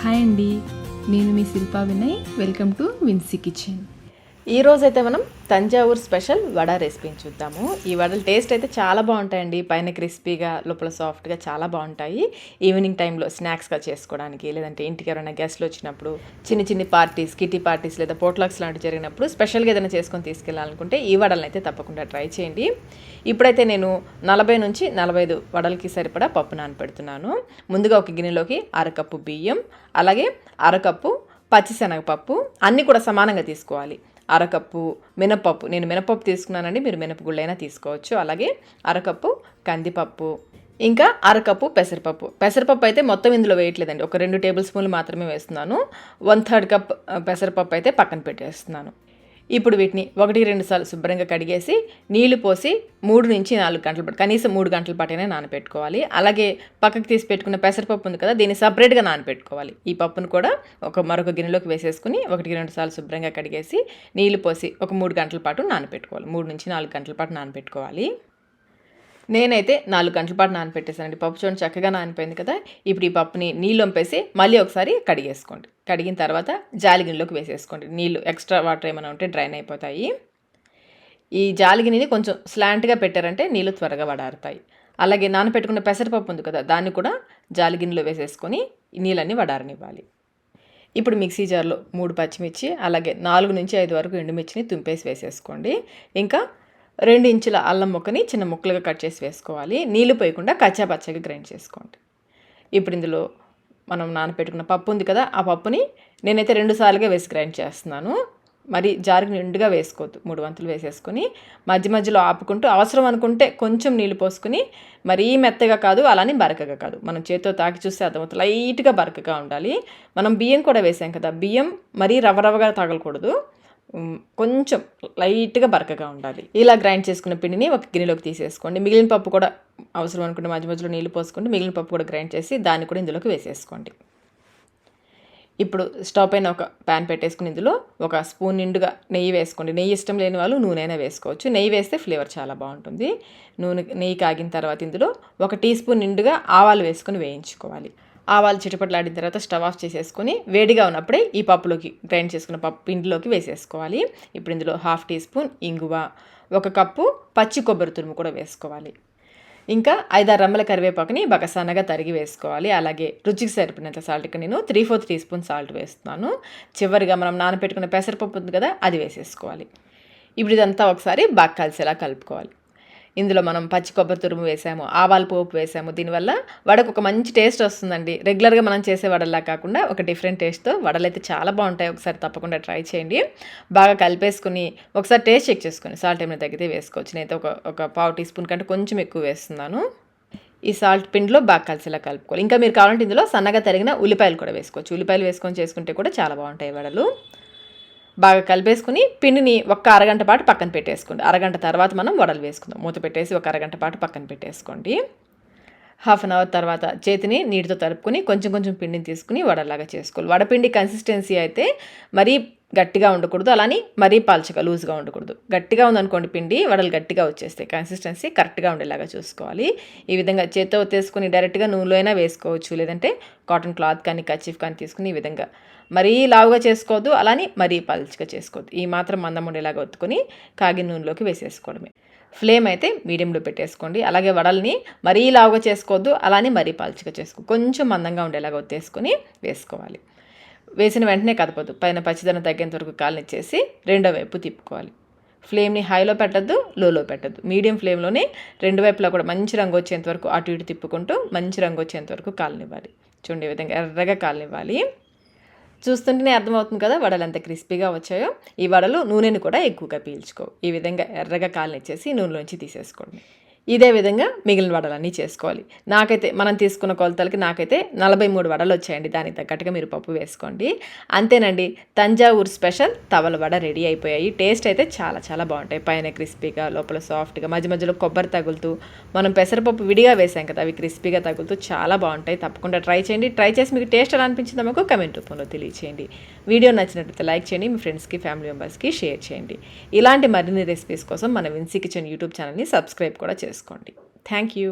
Hi అండి, నేను మీ Shilpa Vinay. Welcome to Vinsy kitchen. ఈరోజైతే మనం తంజావూర్ స్పెషల్ వడ రెసిపీని చూద్దాము. ఈ వడలు టేస్ట్ అయితే చాలా బాగుంటాయండి. పైన క్రిస్పీగా లోపల సాఫ్ట్గా చాలా బాగుంటాయి. ఈవినింగ్ టైంలో స్నాక్స్గా చేసుకోవడానికి, లేదంటే ఇంటికి ఎవరైనా గెస్ట్లు వచ్చినప్పుడు, చిన్న చిన్న పార్టీస్, కిటీ పార్టీస్ లేదా పోట్లాక్స్ లాంటివి జరిగినప్పుడు స్పెషల్గా ఏదైనా చేసుకొని తీసుకెళ్ళాలనుకుంటే ఈ వడలను అయితే తప్పకుండా ట్రై చేయండి. ఇప్పుడైతే నేను 40 నుంచి 45 వడలకి సరిపడా పప్పు నానపెడుతున్నాను. ముందుగా ఒక గిన్నెలోకి అరకప్పు బియ్యం, అలాగే అరకప్పు పచ్చిశనగపప్పు, అన్నీ కూడా సమానంగా తీసుకోవాలి. అరకప్పు మినపప్పు, నేను మినపప్పు తీసుకున్నానండి, మీరు మినపగుళ్ళైనా తీసుకోవచ్చు. అలాగే అరకప్పు కందిపప్పు, ఇంకా అరకప్పు పెసరపప్పు అయితే మొత్తం ఇందులో వేయట్లేదండి, ఒక 2 టేబుల్ స్పూన్లు మాత్రమే వేస్తున్నాను. 1/3 కప్ పెసరపప్పు అయితే పక్కన పెట్టేస్తున్నాను. ఇప్పుడు వీటిని 1-2 సార్లు శుభ్రంగా కడిగేసి నీళ్లు పోసి 3 నుంచి 4 గంటల పాటు, కనీసం 3 గంటల పాటైనా నానపెట్టుకోవాలి. అలాగే పక్కకు తీసి పెట్టుకున్న పెసరపప్పు ఉంది కదా, దీన్ని సపరేట్గా నానపెట్టుకోవాలి. ఈ పప్పును కూడా మరొక గిన్నెలోకి వేసేసుకుని 1-2 సార్లు శుభ్రంగా కడిగేసి నీళ్లు పోసి ఒక 3 గంటల పాటు నానపెట్టుకోవాలి. 3 నుంచి 4 గంటల పాటు నానపెట్టుకోవాలి. నేనైతే 4 గంటల పాటు నానపెట్టేసానండి. పప్పు చూడండి చక్కగా నానిపోయింది కదా. ఇప్పుడు ఈ పప్పుని నీళ్ళు వంపేసి మళ్ళీ ఒకసారి కడిగేసుకోండి. కడిగిన తర్వాత జాలి గిన్నెలోకి వేసేసుకోండి. నీళ్ళు ఎక్స్ట్రా వాటర్ ఏమైనా ఉంటే డ్రైన్ అయిపోతాయి. ఈ జాలి గిన్నెని కొంచెం స్లాంట్గా పెట్టారంటే నీళ్ళు త్వరగా వడారుతాయి. అలాగే నానపెట్టుకున్న పెసరపప్పు ఉంది కదా, దాన్ని కూడా జాలి గిన్నెలో వేసేసుకొని ఈ నీళ్ళని వడారనివ్వాలి. ఇప్పుడు మిక్సీ జార్లో 3 పచ్చిమిర్చి, అలాగే 4 నుంచి 5 వరకు ఎండుమిర్చిని తుంపేసి వేసేసుకోండి. ఇంకా 2 ఇంచుల అల్లం ముక్కని చిన్న ముక్కలుగా కట్ చేసి వేసుకోవాలి. నీళ్లు పోయకుండా కచ్చా పచ్చగా గ్రైండ్ చేసుకోండి. ఇప్పుడు ఇందులో మనం నానపెట్టుకున్న పప్పు ఉంది కదా, ఆ పప్పుని నేనైతే 2 సార్లుగా వేసి గ్రైండ్ చేస్తున్నాను. మరి జారుకు నిండుగా వేసుకోవద్దు, 3 వంతులు వేసేసుకొని మధ్య మధ్యలో ఆపుకుంటూ అవసరం అనుకుంటే కొంచెం నీళ్ళు పోసుకుని, మరీ మెత్తగా కాదు అలానే బరకగా కాదు, మనం చేతితో తాకి చూస్తే అర్థమవుతుంది, లైట్గా బరకగా ఉండాలి. మనం బియ్యం కూడా వేసాం కదా, బియ్యం మరీ రవ్వగా తగలకూడదు, కొంచెం లైట్గా బరకగా ఉండాలి. ఇలా గ్రైండ్ చేసుకున్న పిండిని ఒక గిన్నెలోకి తీసేసుకోండి. మిగిలిన పప్పు కూడా అవసరం అనుకుంటే మధ్య మధ్యలో నీళ్ళు పోసుకోండి. మిగిలిన పప్పు కూడా గ్రైండ్ చేసి దాన్ని కూడా ఇందులోకి వేసేసుకోండి. ఇప్పుడు స్టవ్ పైన ఒక ప్యాన్ పెట్టేసుకుని ఇందులో ఒక స్పూన్ నిండుగా నెయ్యి వేసుకోండి. నెయ్యి ఇష్టం లేని వాళ్ళు నూనె వేసుకోవచ్చు. నెయ్యి వేస్తే ఫ్లేవర్ చాలా బాగుంటుంది. నెయ్యి కాగిన తర్వాత ఇందులో 1 టీ స్పూన్ నిండుగా ఆవాలు వేసుకొని వేయించుకోవాలి. ఆవాలు చిటపట్లాడిన తర్వాత స్టవ్ ఆఫ్ చేసేసుకొని వేడిగా ఉన్నప్పుడే ఈ పప్పులోకి గ్రైండ్ చేసుకున్న పప్పు పిండిలోకి వేసేసుకోవాలి. ఇప్పుడు ఇందులో 1/2 టీ స్పూన్ ఇంగువ, 1 కప్పు పచ్చి కొబ్బరి తురుము కూడా వేసుకోవాలి. ఇంకా 5-6 రెమ్మల కరివేపాకుని బాగా సన్నగా తరిగి వేసుకోవాలి. అలాగే రుచికి సరిపడినంత సాల్ట్, ఇక్కడ నేను 3/4 టీ స్పూన్ సాల్ట్ వేస్తున్నాను. చివరిగా మనం నానపెట్టుకున్న పెసరపప్పు ఉంది కదా, అది వేసేసుకోవాలి. ఇప్పుడు ఇదంతా ఒకసారి బాగా కలిసేలా కలుపుకోవాలి. ఇందులో మనం పచ్చి కొబ్బరి తురుము వేసాము, ఆవాల పోపు వేసాము. దీనివల్ల వడకు ఒక మంచి టేస్ట్ వస్తుందండి. రెగ్యులర్గా మనం చేసే వడల్లా కాకుండా ఒక డిఫరెంట్ టేస్ట్తో వడలు అయితే చాలా బాగుంటాయి. ఒకసారి తప్పకుండా ట్రై చేయండి. బాగా కలిపేసుకుని ఒకసారి టేస్ట్ చెక్ చేసుకొని సాల్ట్ ఏమైనా తగ్గితే వేసుకోవచ్చు. నేనైతే ఒక 1/4 టీ స్పూన్ కంటే కొంచెం ఎక్కువ వేస్తున్నాను. ఈ సాల్ట్ పిండిలో బాగా కలిసేలా కలుపుకోవాలి. ఇంకా మీరు కావాలంటే ఇందులో సన్నగా తరిగిన ఉల్లిపాయలు కూడా వేసుకోవచ్చు. ఉల్లిపాయలు వేసుకొని చేసుకుంటే కూడా చాలా బాగుంటాయి వడలు. బాగా కలిపేసుకుని పిండిని ఒక అరగంట పాటు పక్కన పెట్టేసుకోండి. అరగంట తర్వాత మనం వడలు వేసుకుందాం. మూత పెట్టేసి ఒక అరగంట పాటు పక్కన పెట్టేసుకోండి. 1/2 అవర్ తర్వాత చేతిని నీటితో తడుపుకొని కొంచెం కొంచెం పిండిని తీసుకుని వడలాగా చేసుకోవాలి. వడపిండి కన్సిస్టెన్సీ అయితే మరీ గట్టిగా ఉండకూడదు, అలానే మరీ పల్చగా లూజ్గా ఉండకూడదు. గట్టిగా ఉందనుకోండి పిండి, వడలు గట్టిగా వచ్చేస్తాయి. కన్సిస్టెన్సీ కరెక్ట్గా ఉండేలాగా చూసుకోవాలి. ఈ విధంగా చేతితో తీసుకుని డైరెక్ట్గా నూనెలో అయినా వేసుకోవచ్చు, లేదంటే కాటన్ క్లాత్ కానీ కర్చీఫ్ కానీ తీసుకుని ఈ విధంగా మరీ లావుగా చేసుకోవద్దు, అలానే మరీ పల్చగా చేసుకోవద్దు. ఈ మాత్రం మందం ఉండేలాగా ఒత్తుకొని కాగిన నూనెలోకి వేసేసుకోవడమే. ఫ్లేమ్ అయితే మీడియంలో పెట్టేసుకోండి. అలాగే వడల్ని మరీ లావుగా చేసుకోవద్దు, అలానే మరీ పల్చగా కొంచెం మందంగా ఉండేలాగా ఒత్తేసుకొని వేసుకోవాలి. వేసిన వెంటనే కదపొద్దు. పైన పచ్చిదనం తగ్గేంత వరకు కాలనిచ్చేసి రెండో వైపు తిప్పుకోవాలి. ఫ్లేమ్ని హైలో పెట్టద్దు, లోలో పెట్టద్దు, మీడియం ఫ్లేమ్లోనే 2 వైపులా కూడా మంచి రంగు వచ్చేంత వరకు అటు ఇటు తిప్పుకుంటూ మంచి రంగు వచ్చేంత వరకు కాలనివ్వాలి. చూడండి, ఈ విధంగా ఎర్రగా కాలనివ్వాలి. చూస్తుంటేనే అర్థమవుతుంది కదా వడలు ఎంత క్రిస్పీగా వచ్చాయో. ఈ వడలు నూనెని కూడా ఎక్కువగా పీల్చుకో. ఈ విధంగా ఎర్రగా కాలనిచ్చేసి నూనెలోంచి తీసేసుకోండి. ఇదే విధంగా మిగిలిన వడలన్నీ చేసుకోవాలి. మనం తీసుకున్న కొలతలకి 43 వడలు వచ్చాయండి. దానికి తగ్గట్టుగా మీరు పప్పు వేసుకోండి. అంతేనండి, తంజావూర్ స్పెషల్ తవల వడ రెడీ అయిపోయాయి. టేస్ట్ అయితే చాలా చాలా బాగుంటాయి. పైన క్రిస్పీగా, లోపల సాఫ్ట్గా, మధ్య మధ్యలో కొబ్బరి తగులుతూ, మనం పెసరపప్పు విడిగా వేసాం కదా, అవి క్రిస్పీగా తగులుతూ చాలా బాగుంటాయి. తప్పకుండా ట్రై చేయండి. ట్రై చేసి మీకు టేస్ట్ ఎలా అనిపించిందో మాకు కమెంట్ రూపంలో తెలియచేయండి. వీడియో నచ్చినట్లయితే లైక్ చేయండి, మీ ఫ్రెండ్స్కి, ఫ్యామిలీ మెంబర్స్కి షేర్ చేయండి. ఇలాంటి మరిన్ని రెసిపీస్ కోసం మన విన్సీ కిచెన్ యూట్యూబ్ ఛానల్ని సబ్స్క్రైబ్ కూడా చేసుకోండి. Thank you.